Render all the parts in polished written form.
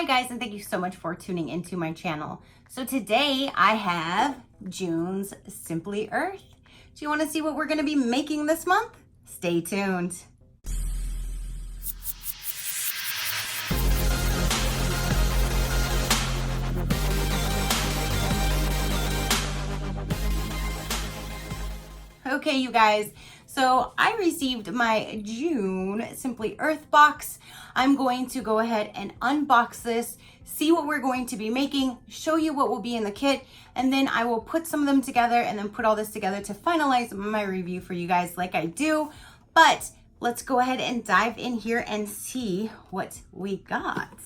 Hi guys, and thank you so much for tuning into my channel. So today I have June's Simply Earth. Do you want to see what we're going to be making this month? Stay tuned. Okay, you guys, so I received my June Simply Earth box. I'm going to go ahead and unbox this, see what we're going to be making, show you what will be in the kit, and then I will put some of them together and then put all this together to finalize my review for you guys like I do. But let's go ahead and dive in here and see what we got.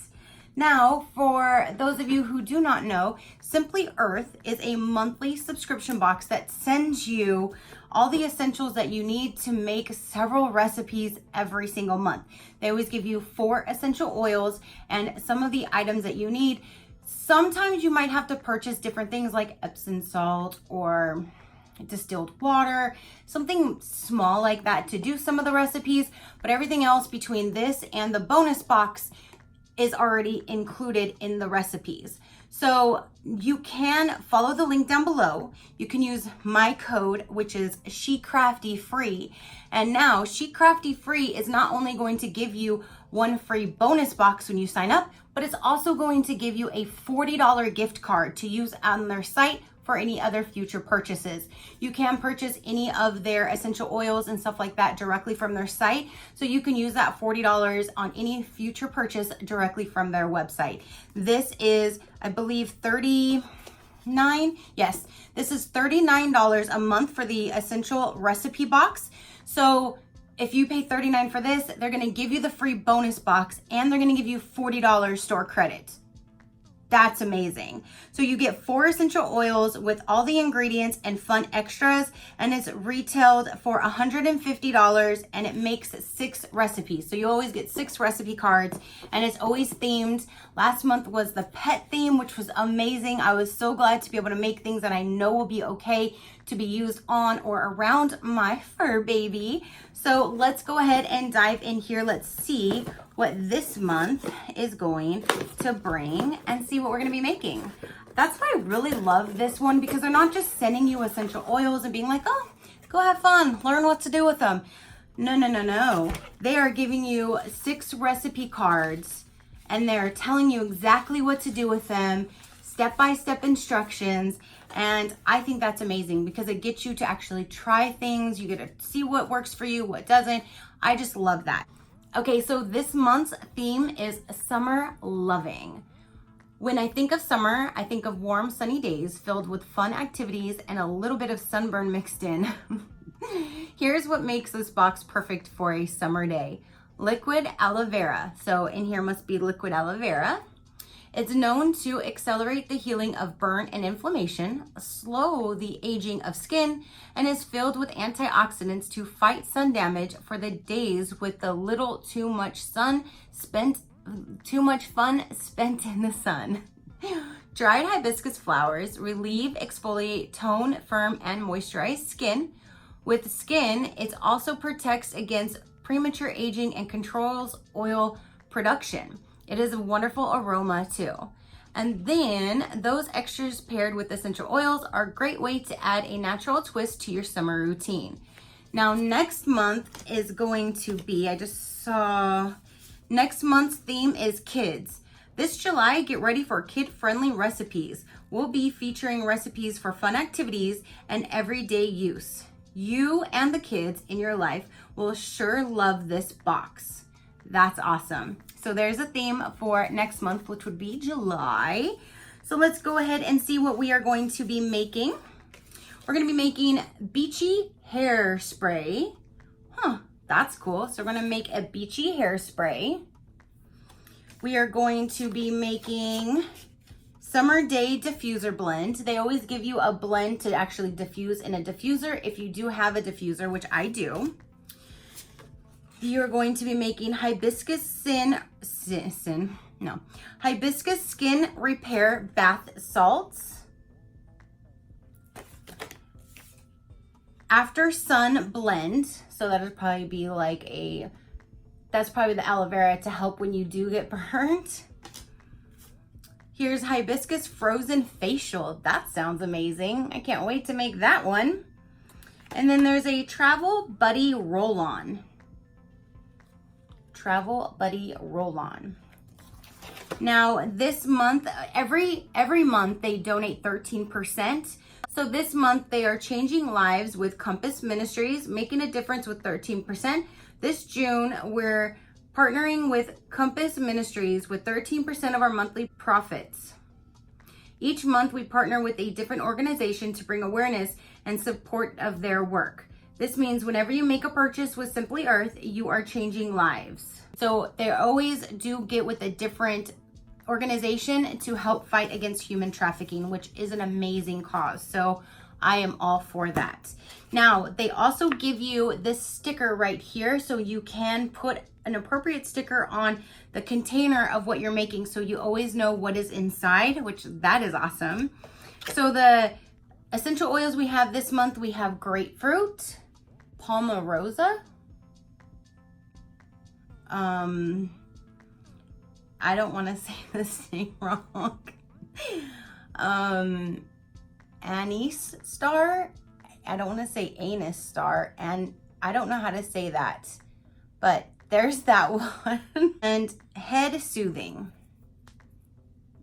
Now, for those of you who do not know, Simply Earth is a monthly subscription box that sends you all the essentials that you need to make several recipes every single month. They always give you 4 essential oils and some of the items that you need. Sometimes you might have to purchase different things like Epsom salt or distilled water, something small like that to do some of the recipes, but everything else between this and the bonus box is already included in the recipes. So you can follow the link down below. You can use my code, which is SheCraftyFree. And now SheCraftyFree is not only going to give you 1 free bonus box when you sign up, but it's also going to give you a $40 gift card to use on their site for any other future purchases. You can purchase any of their essential oils and stuff like that directly from their site. So you can use that $40 on any future purchase directly from their website. This is, I believe, $39. Yes, this is $39 a month for the essential recipe box. So if you pay $39 for this, they're gonna give you the free bonus box and they're gonna give you $40 store credit. That's amazing. So you get 4 essential oils with all the ingredients and fun extras, and it's retailed for $150 and it makes 6 recipes. So you always get 6 recipe cards and it's always themed. Last month was the pet theme, which was amazing. I was so glad to be able to make things that I know will be okay to be used on or around my fur baby. So let's go ahead and dive in here. Let's see what this month is going to bring and see what we're gonna be making. That's why I really love this one, because they're not just sending you essential oils and being like, oh, go have fun, learn what to do with them. No. They are giving you 6 recipe cards and they're telling you exactly what to do with them, step-by-step instructions. And I think that's amazing because it gets you to actually try things. You get to see what works for you, what doesn't. I just love that. Okay, so this month's theme is summer loving. When I think of summer, I think of warm, sunny days filled with fun activities and a little bit of sunburn mixed in. Here's what makes this box perfect for a summer day. Liquid aloe vera. So in here must be liquid aloe vera. It's known to accelerate the healing of burn and inflammation, slow the aging of skin, and is filled with antioxidants to fight sun damage for the days with the little too much fun spent in the sun. Dried hibiscus flowers relieve, exfoliate, tone, firm, and moisturize skin. With skin, it also protects against premature aging and controls oil production. It is a wonderful aroma too. And then those extras paired with essential oils are a great way to add a natural twist to your summer routine. Now next month is going to be, next month's theme is kids. This July, get ready for kid-friendly recipes. We'll be featuring recipes for fun activities and everyday use. You and the kids in your life will sure love this box. That's awesome. So there's a theme for next month, which would be July. So let's go ahead and see what we are going to be making. We're going to be making beachy hairspray. That's cool. So we're going to make a beachy hairspray. We are going to be making Summer Day Diffuser Blend. They always give you a blend to actually diffuse in a diffuser if you do have a diffuser, which I do. You're going to be making hibiscus skin repair bath salts, after sun blend. So that would probably be like that's probably the aloe vera to help when you do get burnt. Here's hibiscus frozen facial. That sounds amazing. I can't wait to make that one. And then there's a travel buddy roll-on. Travel buddy roll-on. Now this month, every month they donate 13%. So this month they are changing lives with Compass Ministries, making a difference with 13%. This June, we're partnering with Compass Ministries with 13% of our monthly profits. Each month we partner with a different organization to bring awareness and support of their work. This means whenever you make a purchase with Simply Earth, you are changing lives. So they always do get with a different organization to help fight against human trafficking, which is an amazing cause. So I am all for that. Now, they also give you this sticker right here, so you can put an appropriate sticker on the container of what you're making, so you always know what is inside, which that is awesome. So the essential oils we have this month, we have grapefruit, palmarosa, I don't want to say this thing wrong. Anise star. I don't want to say anise star, and I don't know how to say that, but there's that one. And head soothing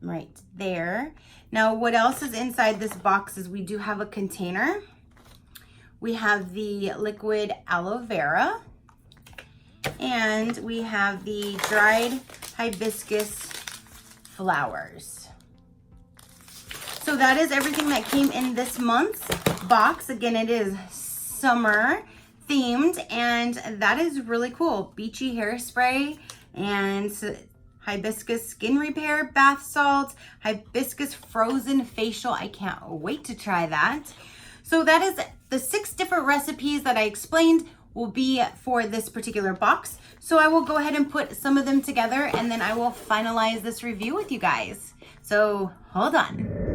right there. Now, what else is inside this box is we do have a container. We have the liquid aloe vera, and we have the dried hibiscus flowers. So that is everything that came in this month's box. Again, it is summer themed, and that is really cool. Beachy hairspray and hibiscus skin repair bath salts, hibiscus frozen facial. I can't wait to try that. So that is the 6 different recipes that I explained will be for this particular box. So I will go ahead and put some of them together, and then I will finalize this review with you guys. So hold on.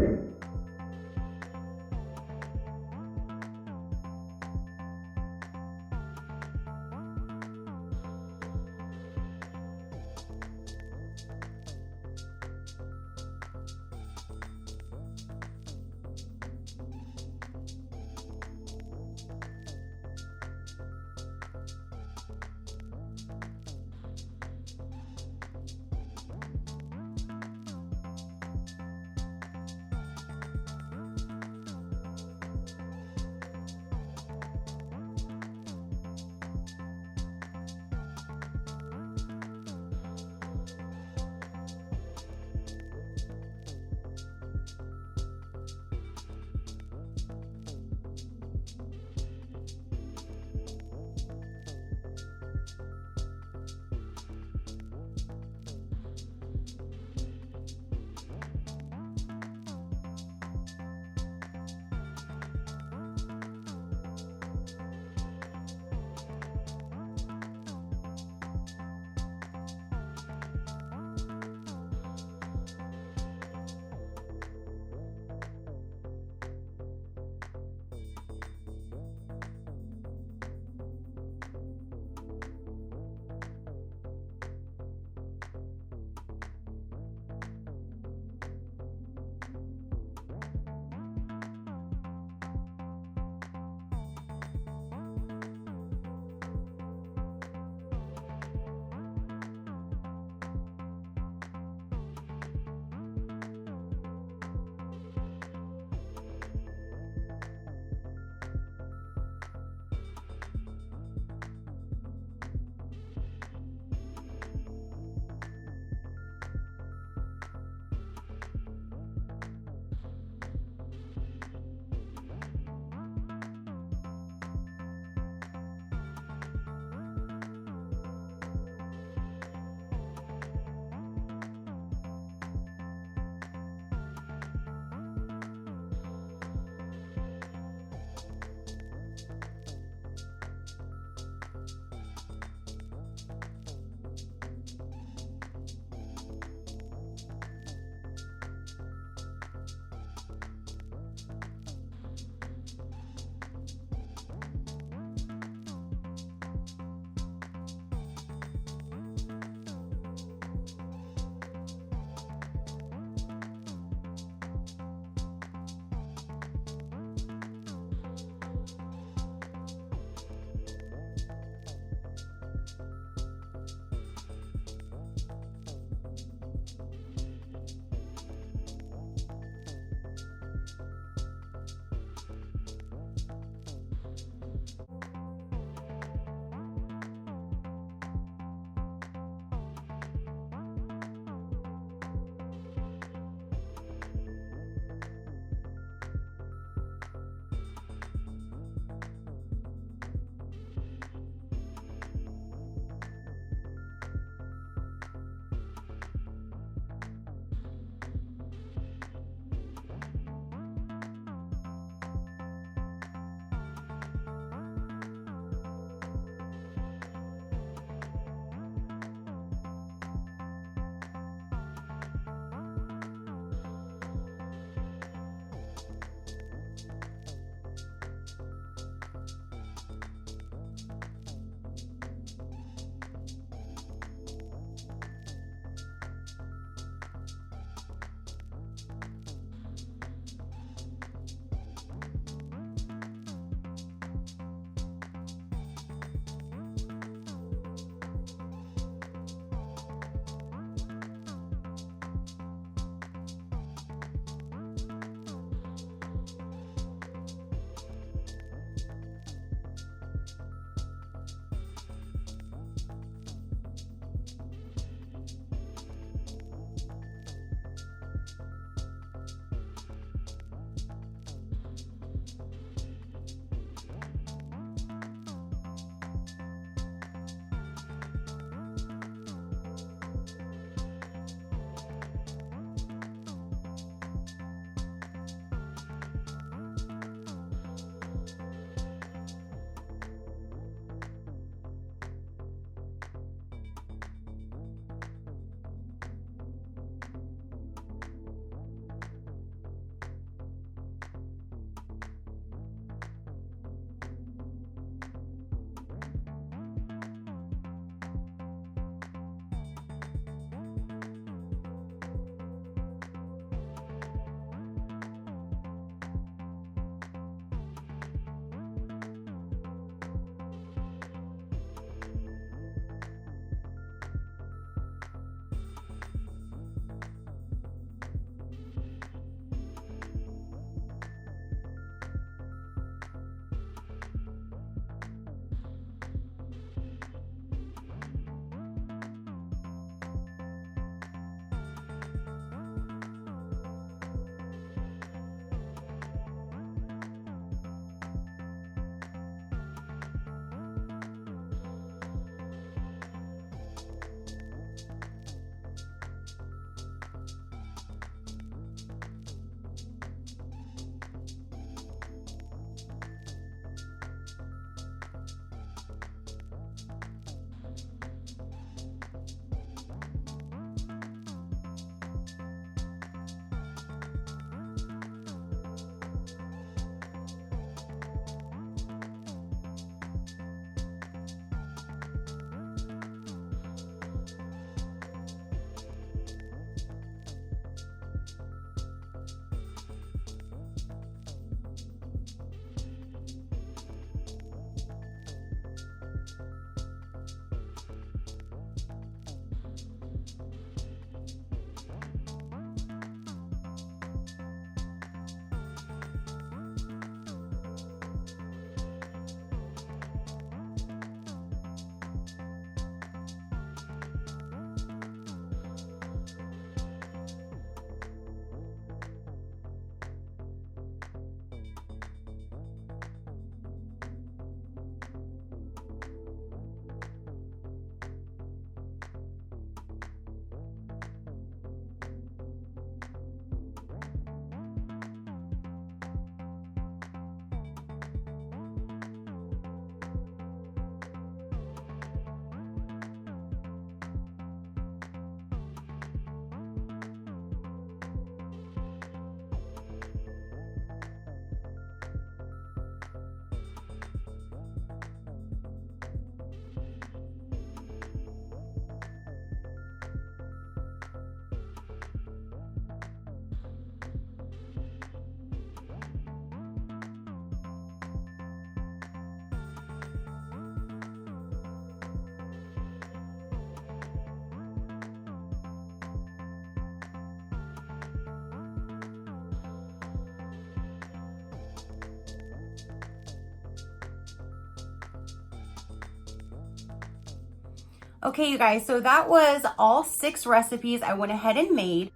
Okay, you guys, so that was all 6 recipes I went ahead and made.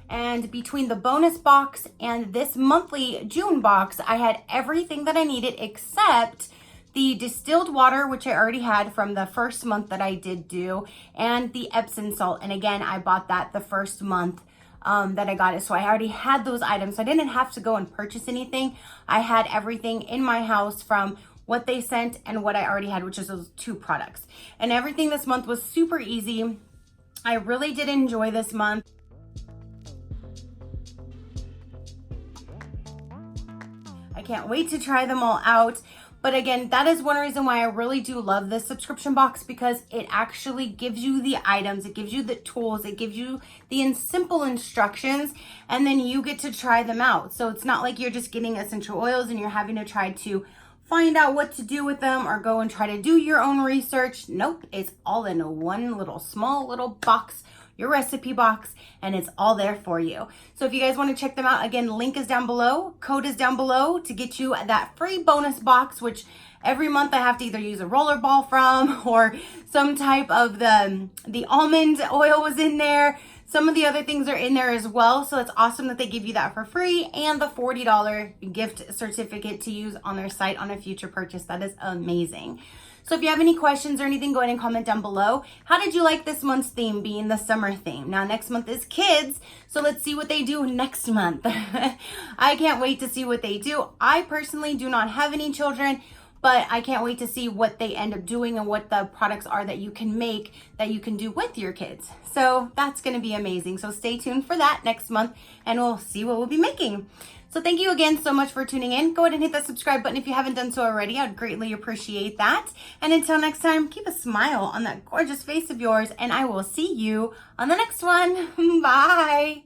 And between the bonus box and this monthly June box, I had everything that I needed except the distilled water, which I already had from the first month that I did do, and the Epsom salt. And again, I bought that the first month that I got it. So I already had those items. So I didn't have to go and purchase anything. I had everything in my house from what they sent and what I already had, which is those 2 products. And everything this month was super easy. I really did enjoy this month. I can't wait to try them all out. But again, that is one reason why I really do love this subscription box, because it actually gives you the items, it gives you the tools, it gives you the simple instructions, and then you get to try them out. So it's not like you're just getting essential oils and you're having to try to find out what to do with them or go and try to do your own research. Nope, it's all in one little small little box, your recipe box, and it's all there for you. So if you guys want to check them out, again, link is down below, code is down below to get you that free bonus box, which every month I have to either use a roller ball from, or some type of the almond oil was in there. Some of the other things are in there as well. So it's awesome that they give you that for free, and the $40 gift certificate to use on their site on a future purchase. That is amazing. So if you have any questions or anything, go ahead and comment down below. How did you like this month's theme being the summer theme? Now next month is kids, so let's see what they do next month. I can't wait to see what they do. I personally do not have any children, but I can't wait to see what they end up doing and what the products are that you can make that you can do with your kids. So that's going to be amazing. So stay tuned for that next month, and we'll see what we'll be making. So thank you again so much for tuning in. Go ahead and hit that subscribe button if you haven't done so already. I'd greatly appreciate that. And until next time, keep a smile on that gorgeous face of yours, and I will see you on the next one. Bye.